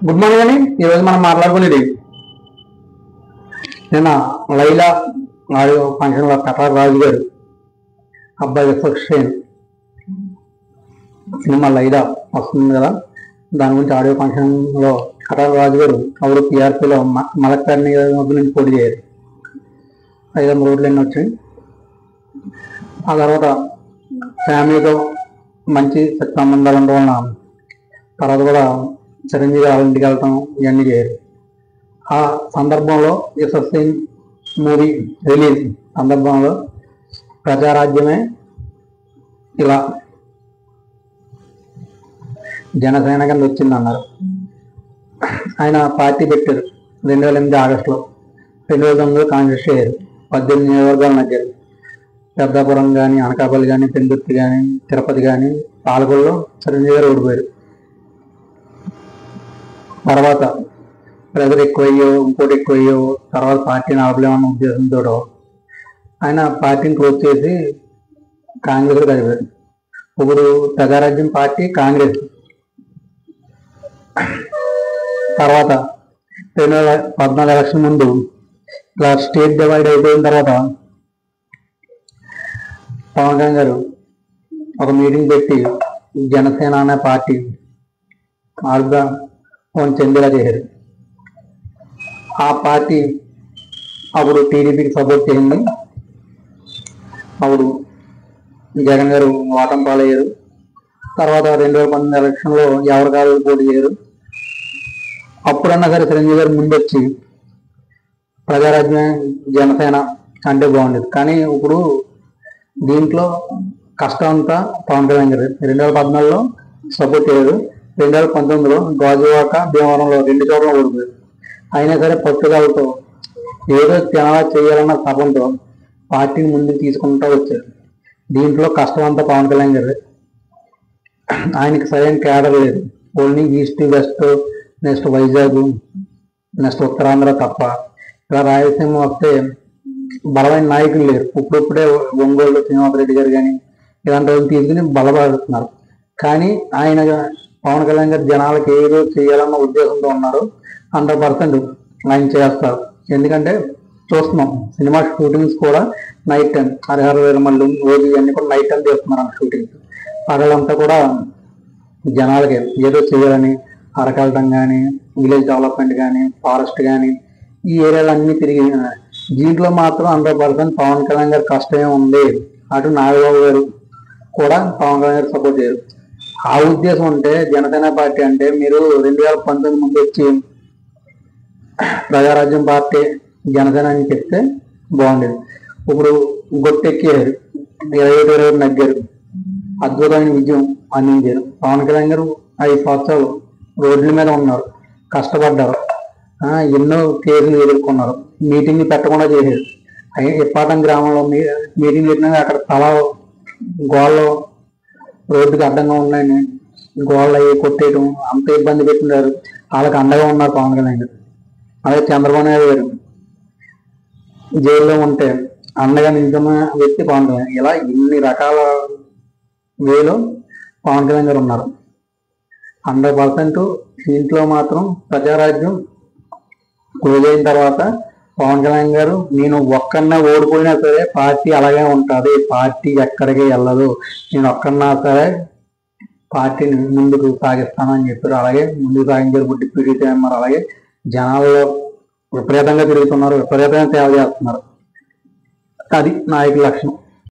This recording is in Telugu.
గుడ్ మార్నింగ్ అండి. ఈరోజు మనం మాట్లాడుకునేది నిన్న లైలా ఆడియో ఫంక్షన్లో కటార్ రాజు గారు అబ్బాయి విశ్వక్సేన్ సినిమా లైలా వస్తుంది కదా, దాని గురించి ఆడియో ఫంక్షన్లో కటార్ రాజు గారు అప్పుడు పిఆర్పీలో మలక్పేట నియోజకవర్గం నుంచి పోటీ చేయరు. 5 రోడ్లు ఎన్ని వచ్చాయి. ఆ తర్వాత ఫ్యామిలీతో మంచి సంబంధాలు ఉండడం వలన తర్వాత కూడా చిరంజీవి వాళ్ళ ఇంటికి వెళ్ళటం ఇవన్నీ చేయరు. ఆ సందర్భంలో విశ్వక్సేన్ మూవీ రిలీజ్ సందర్భంలో ప్రజారాజ్యమే ఇలా జనసేన కింద వచ్చిందన్నారు. ఆయన పార్టీ పెట్టారు 2008 ఆగస్టులో. 2009 కాంగ్రెస్ అయ్యారు. 18 నియోజకవర్గాలు నగ్గారు. పెద్దాపురం కానీ, అనకాపల్లి కానీ, పెందుర్తి కానీ, తిరుపతి కానీ, పాలకొల్లో చిరంజీవి గారు ఓడిపోయారు. తర్వాత ప్రజలు ఎక్కువయ్యో, ఇంకోటి ఎక్కువయ్యో, తర్వాత పార్టీని ఆపలేమన్న ఉద్దేశంతో ఆయన పార్టీని క్లోజ్ చేసి కాంగ్రెస్లో కలిపారు. ఇప్పుడు ప్రజారాజ్యం పార్టీ కాంగ్రెస్. తర్వాత 2014 ఎలక్షన్ ముందు ఇలా స్టేట్ డివైడ్ అయిపోయిన తర్వాత పవన్ కళ్యాణ్ గారు ఒక మీటింగ్ పెట్టి జనసేన అనే పార్టీ మార్గా చెందేలా చేశారు. ఆ పార్టీ అప్పుడు టీడీపీకి సపోర్ట్ చేసింది. అప్పుడు జగన్ గారు ఓటమి పాలయ్యారు. తర్వాత 2019 ఎలక్షన్లో ఎవరు కాదు పోటీ చేయరు. అప్పుడన్నా సరే చిరంజీవి గారు ముందొచ్చి ప్రజారాజ్యం జనసేన అంటే బాగుండేది. కానీ ఇప్పుడు దీంట్లో కష్టం అంతా పవన్ కళ్యాణ్ గారు 2014లో సపోర్ట్ చేయరు. 2019లో గాజువాక, భీమవరంలో 2 చోట్ల ఓడిపోయారు. అయినా సరే పట్టుదలతో ఏదో తినాలా చేయాలన్న తపంతో పార్టీని ముందుకు తీసుకుంటూ వచ్చారు. దీంట్లో కష్టం అంతా పవన్ కళ్యాణ్ గారు. ఆయనకి సరైన క్యాడర్ లేదు. Only east, west, next Vizag, next Uttarandhra తప్ప ఇలా రాయలసీమ వస్తే బలమైన నాయకులు లేరు. ఇప్పుడిప్పుడే ఒంగోలు శ్రీనివాసరెడ్డి గారు కానీ ఇలాంటి రోజులు తీసుకుని బలపడుతున్నారు. కానీ ఆయన పవన్ కళ్యాణ్ గారు జనాలకు ఏదో చేయాలన్న ఉద్దేశంతో ఉన్నారు. 100% ఆయన చేస్తారు. ఎందుకంటే చూస్తున్నాం సినిమా షూటింగ్స్ కూడా నైట్ టైం, హరిహర వీరమల్లు రోజు ఇవన్నీ కూడా నైట్ టైం చేస్తున్నారు షూటింగ్స్. పగలంతా కూడా జనాలకి ఏదో చేయాలని అరకెళ్ళటం కానీ, విలేజ్ డెవలప్మెంట్ కానీ, ఫారెస్ట్ కానీ ఈ ఏరియాలన్నీ తిరిగి దీంట్లో మాత్రం 100% పవన్ కళ్యాణ్ గారు కష్టమే ఉంది. అటు నాగబాబు గారు కూడా పవన్ కళ్యాణ్ గారు సపోర్ట్ చేయరు. ఆ ఉద్దేశం ఉంటే జనసేన పార్టీ అంటే మీరు 2019 ముందు వచ్చి ప్రజారాజ్యం పార్టీ జనసేన అని చెప్తే బాగుండేది. ఇప్పుడు గొట్టెక్కారు, 27 నగ్గారు, అద్భుతమైన విజయం అందించారు. పవన్ కళ్యాణ్ గారు 5 సంవత్సరాలు రోడ్ల మీద ఉన్నారు, కష్టపడ్డారు, ఎన్నో కేసులు ఎదుర్కొన్నారు, మీటింగ్ పెట్టకుండా చేశారు. ఇప్పాటం గ్రామంలో మీటింగ్ పెట్టినా అక్కడ గోళ్ళు రోడ్డుకి అడ్డంగా ఉన్నాయని గోళ్ళు అవి కొట్టేయడం అంత ఇబ్బంది పెట్టినారు. వాళ్ళకి అండగా ఉన్నారు పవన్ కళ్యాణ్ గారు. అలాగే చంద్రబాబు నాయుడు గారు జైల్లో ఉంటే అండగా నిజమ వ్యక్తి పవన్ కళ్యాణ్. ఇలా ఇన్ని రకాల వేలో పవన్ కళ్యాణ్ గారు ఉన్నారు. 100% ఇంట్లో మాత్రం ప్రజారాజ్యం క్లోజ్ అయిన తర్వాత పవన్ కళ్యాణ్ గారు నేను ఒక్కన్నా ఓడిపోయినా సరే పార్టీ అలాగే ఉంటుంది, పార్టీ ఎక్కడికి వెళ్ళదు, నేను ఒక్కన్నా సరే పార్టీని ముందుకు సాగిస్తానని చెప్పారు. అలాగే ముందుకు సాగించారు. డిప్యూటీ సీఎం అలాగే జనాల్లో విపరీతంగా తిరుగుతున్నారు, విపరీతంగా సేవ చేస్తున్నారు. అది నాయకుల లక్షణం.